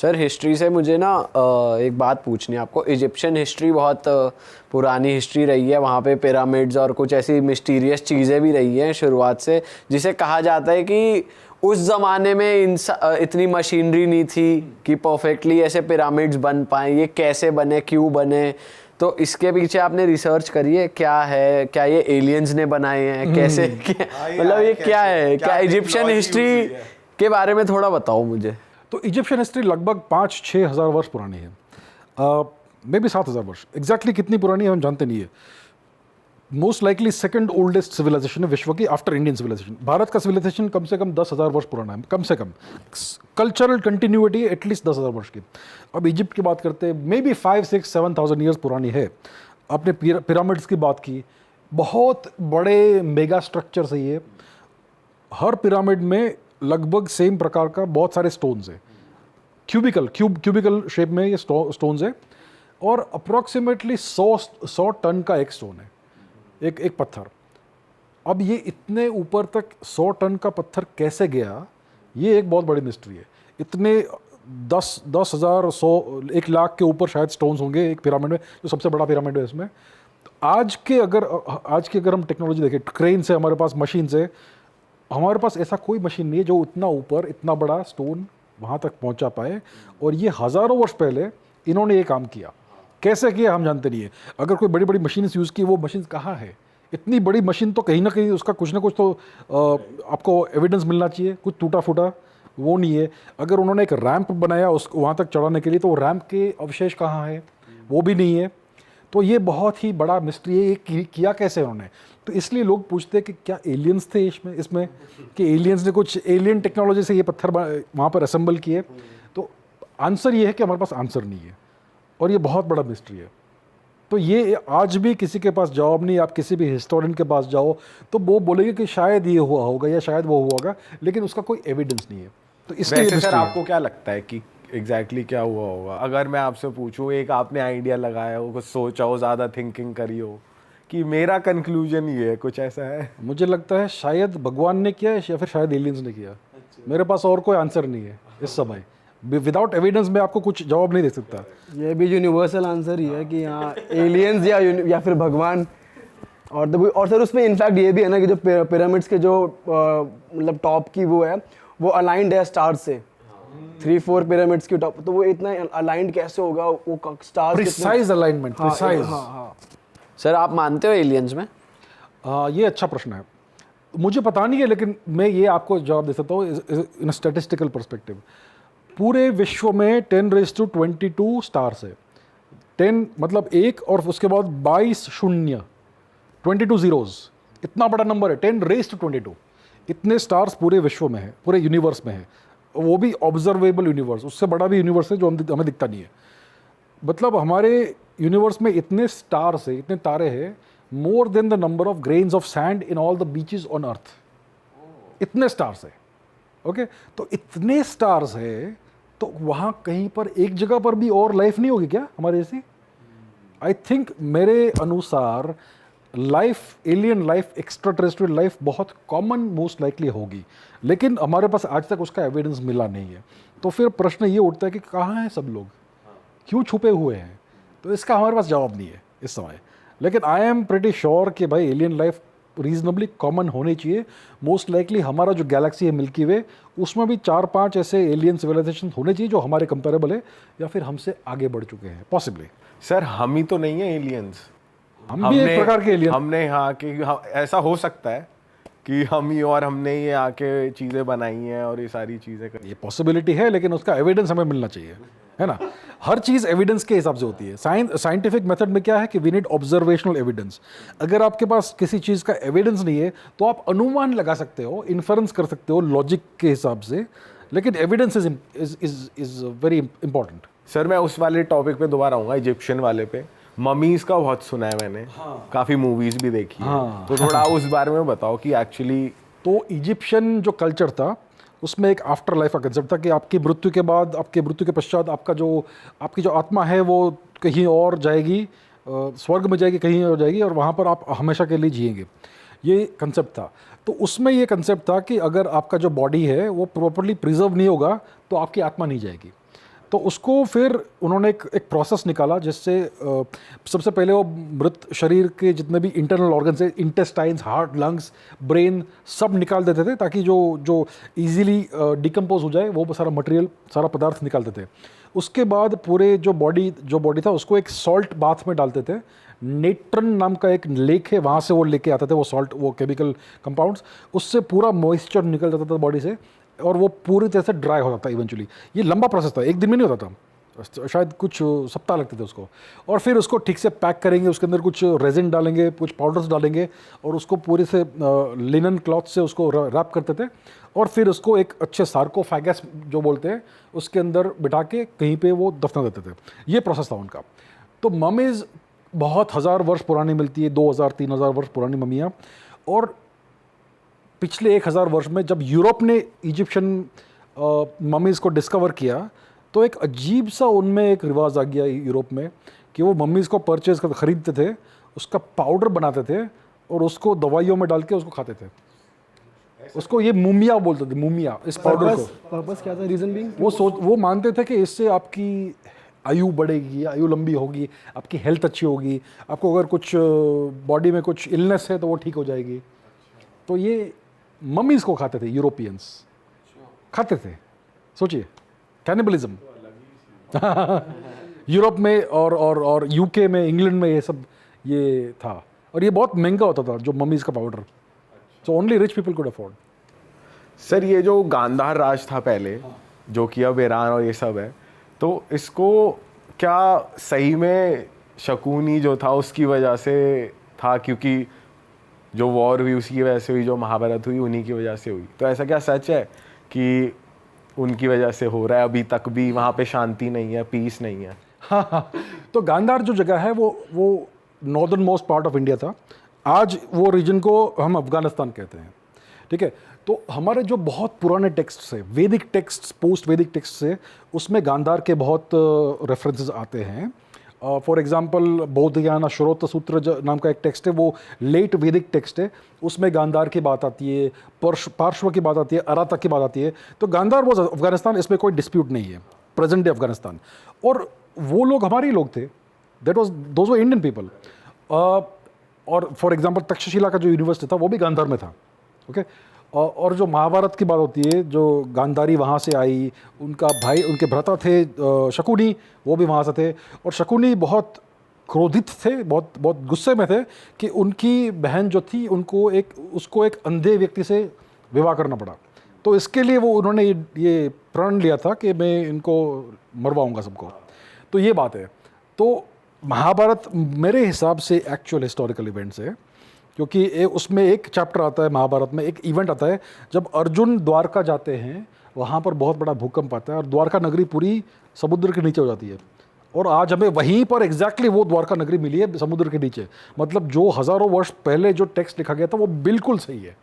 Sir history से मुझे ना एक बात पूछनी है आपको। इजिप्शियन हिस्ट्री बहुत पुरानी हिस्ट्री रही है, वहाँ पे पिरामिड्स और कुछ ऐसी मिस्टीरियस चीज़ें भी रही हैं शुरुआत से, जिसे कहा जाता है कि उस ज़माने में इतनी मशीनरी नहीं थी कि परफेक्टली ऐसे पिरामिड्स बन पाएँ। ये कैसे बने, क्यों बने? तो इसके पीछे आपने रिसर्च करी है? क्या है, क्या ये एलियंस ने बनाए हैं, कैसे मतलब ये क्या है, क्या इजिप्शियन हिस्ट्री के बारे में थोड़ा बताओ मुझे। तो इजिप्शियन हिस्ट्री लगभग 5-6 हज़ार वर्ष पुरानी है, मे बी 7,000 वर्ष। एग्जैक्टली कितनी पुरानी है हम जानते नहीं है। Most likely second oldest civilization है विश्व की आफ्टर इंडियन सिविलाइजेशन। भारत का सिविलाइजेशन कम से कम 10,000 वर्ष पुराना है, कम से कम। कल्चरल कंटिन्यूटी एटलीस्ट 10,000 वर्ष की। अब इजिप्ट की बात करते हैं, मे बी 5-6-7,000 ईयर्स पुरानी है। आपने पिरामिड्स की बात की, बहुत बड़े मेगा स्ट्रक्चर्स है ये। हर पिरामिड में लगभग सेम प्रकार का बहुत सारे स्टोन्स है, क्यूबिकल शेप में ये स्टोन्स है, और अप्रॉक्सीमेटली 100 टन का एक स्टोन है, एक पत्थर। अब ये इतने ऊपर तक 100 टन का पत्थर कैसे गया, ये एक बहुत बड़ी मिस्ट्री है। इतने 10,000, 100, 1 लाख के ऊपर शायद स्टोन्स होंगे एक पिरामिड में, जो सबसे बड़ा पिरामिड है इसमें। आज के अगर हम टेक्नोलॉजी देखें, क्रेन से, हमारे पास मशीन से, हमारे पास ऐसा कोई मशीन नहीं है जो उतना ऊपर इतना बड़ा स्टोन वहाँ तक पहुँचा पाए। और ये हज़ारों वर्ष पहले इन्होंने ये काम किया। कैसे किया हम जानते नहीं है। अगर कोई बड़ी बड़ी मशीन यूज़ की, वो मशीन कहाँ है? इतनी बड़ी मशीन तो कहीं ना कहीं उसका कुछ ना कुछ तो आपको एविडेंस मिलना चाहिए। कुछ टूटा फूटा वो नहीं है। अगर उन्होंने एक रैंप बनाया उस वहाँ तक चढ़ाने के लिए, तो वो रैंप के अवशेष कहाँ है? वो भी नहीं है। तो ये बहुत ही बड़ा मिस्ट्री है, ये किया कैसे उन्होंने। तो इसलिए लोग पूछते हैं कि क्या एलियंस थे इसमें कि एलियंस ने कुछ एलियन टेक्नोलॉजी से ये पत्थर वहाँ पर असेंबल किए। तो आंसर ये है कि हमारे पास आंसर नहीं है, और ये बहुत बड़ा मिस्ट्री है। तो ये आज भी किसी के पास जवाब नहीं। आप किसी भी हिस्टोरियन के पास जाओ तो वो बोलेंगे कि शायद ये हुआ होगा या शायद वो हुआ होगा, लेकिन उसका कोई एविडेंस नहीं है। तो इसलिए सर आपको क्या लगता है कि एग्जैक्टली क्या हुआ होगा? अगर मैं आपसे पूछूं, एक आपने आइडिया लगाया हो, कुछ सोचा हो, ज़्यादा थिंकिंग करी हो कि मेरा कंक्लूजन ये है, कुछ ऐसा है? मुझे लगता है शायद भगवान ने किया है या फिर शायद एलियंस ने किया। मेरे पास और कोई आंसर नहीं है इस समय। विदाउट एविडेंस में आपको कुछ जवाब नहीं दे सकता। ये भी यूनिवर्सल आंसर ही है कि हाँ एलियंस या फिर भगवान। और सर उसमें इनफैक्ट ये भी है ना कि जो पिरामिड्स के जो मतलब टॉप की वो है, वो अलाइंड है स्टार से। 3-4 पिरामिड्स की टॉप, तो वो इतना अलाइंड कैसे होगा? वो स्टार्स प्रिसाइज अलाइनमेंट, प्रिसाइज। हाँ। सर आप मानते हो एलियंस में? ये अच्छा प्रश्न है, मुझे पता नहीं है, लेकिन मैं ये आपको जवाब दे सकता हूँ इन स्टैटिस्टिकल पर्सपेक्टिव। पूरे विश्व में 10⁻22 स्टार्स है। 10 मतलब 1, और उसके बाद 22 शून्य, 22 जीरोज। इतना बड़ा नंबर है 10⁻22। इतने स्टार्स पूरे विश्व में है, पूरे यूनिवर्स में है। वो भी ऑब्जर्वेबल यूनिवर्स, उससे बड़ा भी यूनिवर्स है जो हमें दिखता नहीं है। मतलब हमारे यूनिवर्स में इतने स्टार्स है, इतने तारे हैं, more than the number of grains of sand in all the beaches on earth. इतने स्टार्स है। ओके, तो इतने स्टार्स है, तो वहाँ कहीं पर एक जगह पर भी और लाइफ नहीं होगी क्या हमारे जैसी? आई थिंक मेरे अनुसार life, alien life, extra terrestrial life बहुत कॉमन मोस्ट लाइकली होगी, लेकिन हमारे पास आज तक उसका एविडेंस मिला नहीं है। तो फिर प्रश्न ये उठता है कि कहाँ हैं सब लोग, क्यों छुपे हुए हैं? तो इसका हमारे पास जवाब नहीं है इस समय। लेकिन आई एम प्रिटी श्योर कि भाई एलियन लाइफ रीजनेबली कॉमन होनी चाहिए। मोस्ट लाइकली हमारा जो गैलेक्सी है मिल्की वे, उसमें भी 4-5 ऐसे एलियन सिविलाइजेशन होने चाहिए जो हमारे कंपेरेबल है या फिर हमसे आगे बढ़ चुके हैं पॉसिबली। सर हम ही तो नहीं है एलियंस, हम भी एक प्रकार के एलियन। हमने यहाँ के ऐसा हो सकता है कि हम ही और हमने ये आके चीज़ें बनाई हैं और ये सारी चीज़ें ये पॉसिबिलिटी है, लेकिन उसका एविडेंस हमें मिलना चाहिए, है ना। हर चीज़ एविडेंस के हिसाब से होती है। साइंटिफिक मेथड में क्या है कि वी नीड ऑब्जर्वेशनल एविडेंस। अगर आपके पास किसी चीज़ का एविडेंस नहीं है तो आप अनुमान लगा सकते हो, इन्फरेंस कर सकते हो लॉजिक के हिसाब से, लेकिन evidence is very important. Sir मैं उस वाले टॉपिक पे दोबारा आऊँगा, इजिप्शियन वाले पे। ममीज का बहुत सुना है मैंने, काफ़ी मूवीज़ भी देखी है, तो थोड़ा उस बारे में बताओ कि एक्चुअली। तो इजिप्शियन जो कल्चर था उसमें एक आफ्टर लाइफ का कंसेप्ट था कि आपकी मृत्यु के बाद, आपके मृत्यु के पश्चात आपकी जो आत्मा है वो कहीं और जाएगी, स्वर्ग में जाएगी, कहीं और जाएगी, और वहाँ पर आप हमेशा के लिए जिएंगे। ये कंसेप्ट था। तो उसमें ये कंसेप्ट था कि अगर आपका जो बॉडी है वो प्रॉपर्ली प्रिजर्व नहीं होगा तो आपकी आत्मा नहीं जाएगी। तो उसको फिर उन्होंने एक प्रोसेस निकाला जिससे सबसे पहले वो मृत शरीर के जितने भी इंटरनल ऑर्गन्स है, इंटेस्टाइन्स, हार्ट, लंग्स, ब्रेन, सब निकाल देते थे ताकि जो इजीली डिकम्पोज हो जाए वो सारा मटेरियल, सारा पदार्थ निकालते थे। उसके बाद पूरे जो बॉडी था उसको एक सॉल्ट बाथ में डालते थे। नेट्रन नाम का एक लेक है, वहाँ से वो लेके आते थे वो सॉल्ट, वो केमिकल कंपाउंड्स, उससे पूरा मॉइस्चर निकल जाता था बॉडी से और वो पूरी तरह से ड्राई होता था इवेंचुअली। ये लंबा प्रोसेस था, एक दिन में नहीं होता था, शायद कुछ सप्ताह लगते थे उसको। और फिर उसको ठीक से पैक करेंगे, उसके अंदर कुछ रेजिन डालेंगे, कुछ पाउडर्स डालेंगे और उसको पूरे से लिनन क्लॉथ से उसको रैप करते थे और फिर उसको एक अच्छे सार्कोफेगस जो बोलते हैं उसके अंदर बिठा के कहीं पे वो दफना देते थे। ये प्रोसेस था उनका। तो ममीज़ बहुत हज़ार वर्ष पुरानी मिलती है, 2000-3000 वर्ष पुरानी ममियाँ। और पिछले 1000 वर्ष में जब यूरोप ने इजिप्शियन ममीज़ को डिस्कवर किया तो एक अजीब सा उनमें एक रिवाज आ गया यूरोप में कि वो मम्मीज़ को परचेज कर ख़रीदते थे, उसका पाउडर बनाते थे और उसको दवाइयों में डाल के उसको खाते थे। उसको ये मुमिया बोलते थे, मुमिया, इस पाउडर को। पर्पस क्या था, रीजन बीइंग? वो मानते थे कि इससे आपकी आयु बढ़ेगी, आयु लंबी होगी, आपकी हेल्थ अच्छी होगी, आपको अगर कुछ बॉडी में कुछ इलनेस है तो वो ठीक हो जाएगी। तो ये मम्मीज़ को खाते थे, यूरोपियंस खाते थे। सोचिए, कैनिबलिज्म यूरोप में और यूके में, इंग्लैंड में ये सब ये था। और ये बहुत महंगा होता था जो मम्मीज़ का powder, so only rich people could afford. Sir ये जो गांधार राज था पहले, जो कि अब ईरान और ये सब है, तो इसको क्या सही में शकुनी जो था उसकी वजह से था, क्योंकि जो वॉर हुई उसकी वजह से हुई, जो महाभारत हुई उन्हीं की वजह से हुई? तो ऐसा क्या सच है कि उनकी वजह से हो रहा है, अभी तक भी वहाँ पे शांति नहीं है, पीस नहीं है? हाँ, तो गांधार जो जगह है वो northern most part of India था। आज वो रीजन को हम अफगानिस्तान कहते हैं, ठीक है। तो हमारे जो बहुत पुराने टेक्स्ट है, वैदिक टेक्स्ट, पोस्ट वैदिक टेक्स्ट है, उसमें गांधार के बहुत रेफरेंसेस आते हैं। फॉर एग्जांपल बौद्धयान श्रोत सूत्र नाम का एक टेक्स्ट है, वो लेट वैदिक टेक्स्ट है, उसमें गांधार की बात आती है, पार्श्व की बात आती है, अराता की बात आती है। तो गांधार वो अफगानिस्तान, इसमें कोई डिस्प्यूट नहीं है, प्रेजेंट डे अफगानिस्तान। और वो लोग हमारे ही लोग थे, दोज वर इंडियन पीपल। और फॉर एग्जांपल तक्षशिला का जो यूनिवर्सिटी था वो भी गांधार में था, ओके। और जो महाभारत की बात होती है, जो गांधारी वहाँ से आई, उनका भाई, उनके भ्राता थे शकुनी, वो भी वहाँ से थे। और शकुनी बहुत क्रोधित थे, बहुत गुस्से में थे कि उनकी बहन जो थी उसको एक अंधे व्यक्ति से विवाह करना पड़ा। तो इसके लिए वो उन्होंने ये प्रण लिया था कि मैं इनको मरवाऊंगा सबको। तो ये बात है। तो महाभारत मेरे हिसाब से एक्चुअल हिस्टोरिकल इवेंट्स है, क्योंकि उसमें एक चैप्टर आता है महाभारत में, एक इवेंट आता है जब अर्जुन द्वारका जाते हैं, वहाँ पर बहुत बड़ा भूकंप आता है और द्वारका नगरी पूरी समुद्र के नीचे हो जाती है। और आज हमें वहीं पर एग्जैक्टली वो द्वारका नगरी मिली है, समुद्र के नीचे। मतलब जो हज़ारों वर्ष पहले जो टेक्स्ट लिखा गया था वो बिल्कुल सही है।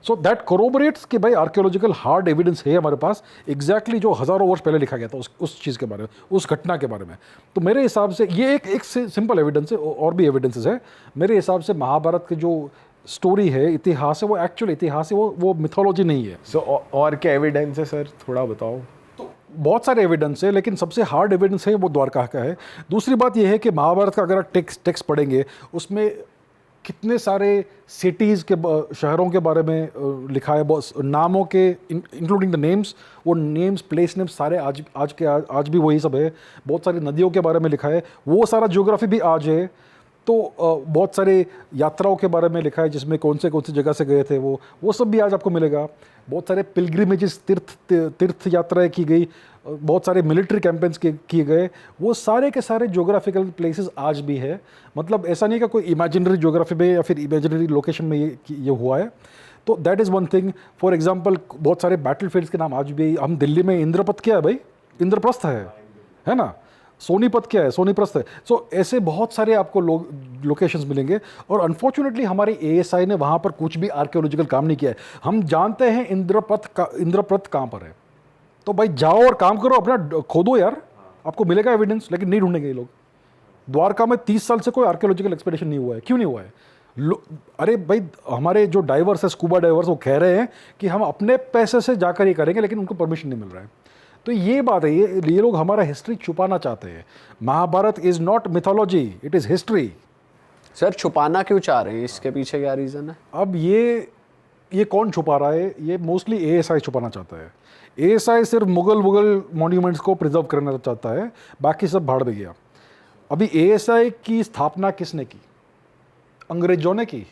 सो दैट कोरोबरेट्स कि भाई आर्कियोलॉजिकल हार्ड एविडेंस है हमारे पास, एग्जैक्टली जो हज़ारों वर्ष पहले लिखा गया था उस चीज़ के बारे में, उस घटना के बारे में। तो मेरे हिसाब से ये एक सिंपल एविडेंस है, और भी एविडेंसेस है। मेरे हिसाब से महाभारत की जो स्टोरी है, इतिहास है, वो एक्चुअल इतिहास है, वो मिथोलॉजी नहीं है। सो और क्या एविडेंस है सर, थोड़ा बताओ। तो बहुत सारे एविडेंस है, लेकिन सबसे हार्ड एविडेंस है वो द्वारका का है। दूसरी बात यह है कि महाभारत का अगर आप टेक्स्ट पढ़ेंगे, उसमें कितने सारे सिटीज़ के, शहरों के बारे में लिखा है, नामों के, इंक्लूडिंग द नेम्स, वो नेम्स, प्लेस नेम्स सारे आज भी वही सब है। बहुत सारी नदियों के बारे में लिखा है, वो सारा ज्योग्राफी भी आज है। तो बहुत सारे यात्राओं के बारे में लिखा है, जिसमें कौन से जगह से गए थे वो सब भी आज आपको मिलेगा। बहुत सारे पिलग्रिमेजेस, तीर्थ यात्राएं की गई, बहुत सारे मिलिट्री कैंपेन्स किए गए, वो सारे के सारे ज्योग्राफिकल प्लेसेस आज भी है। मतलब ऐसा नहीं कि कोई इमेजिनरी ज्योग्राफी में या फिर इमेजिनरी लोकेशन में ये हुआ है। तो that is one thing. For example बहुत सारे बैटल फील्ड्स के नाम आज भी, हम दिल्ली में इंद्रपथ क्या है भाई, इंद्रप्रस्थ है ना, सोनीपत क्या है, सोनीप्रस्थ है। सो ऐसे बहुत सारे आपको लोकेशंस मिलेंगे। और अनफॉर्चुनेटली हमारे एएसआई ने वहाँ पर कुछ भी आर्कियोलॉजिकल काम नहीं किया है। हम जानते हैं इंद्रप्रस्थ कहाँ पर है, तो भाई जाओ और काम करो, अपना खोदो यार, आपको मिलेगा एविडेंस। लेकिन नहीं ढूंढेंगे ये लोग। द्वारका में 30 साल से कोई आर्कियोलॉजिकल एक्सपेडिशन नहीं हुआ है। क्यों नहीं हुआ है? अरे भाई, हमारे जो डाइवर्स है, स्कूबा डाइवर्स, वो कह रहे हैं कि हम अपने पैसे से जाकर ये करेंगे, लेकिन उनको परमिशन नहीं मिल रहा है। तो ये बात है, ये लोग हमारा हिस्ट्री छुपाना चाहते हैं। Mahabharata is not mythology, it is history. Sir छुपाना क्यों चाह रहे हैं, इसके पीछे क्या रीज़न है? अब ये कौन छुपा रहा है? ये मोस्टली एएसआई छुपाना चाहता है। एएसआई सिर्फ मुगल मॉन्यूमेंट्स को प्रिजर्व करना चाहता है, बाकी सब भाड़ में गया। अभी एएसआई की स्थापना किसने की? अंग्रेजों ने की।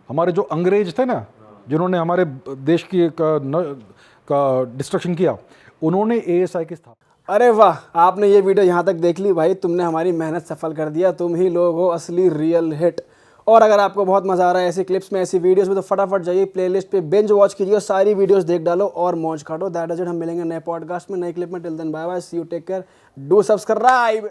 हमारे जो अंग्रेज थे ना, जिन्होंने हमारे देश की का डिस्ट्रक्शन किया, उन्होंने एएसआई की स्थापना। अरे वाह, आपने ये वीडियो यहाँ तक देख ली भाई, तुमने हमारी मेहनत सफल कर दिया। तुम ही लोग हो असली रियल हिट। और अगर आपको बहुत मज़ा आ रहा है ऐसी क्लिप्स में, ऐसी वीडियोस में, तो फटाफट जाइए प्लेलिस्ट पे बिंज वॉच कीजिए और सारी वीडियोस देख डालो और मौज काटो। That is it. हम मिलेंगे नए पॉडकास्ट में, नए क्लिप में। Till then bye bye, see you, take care, do subscribe.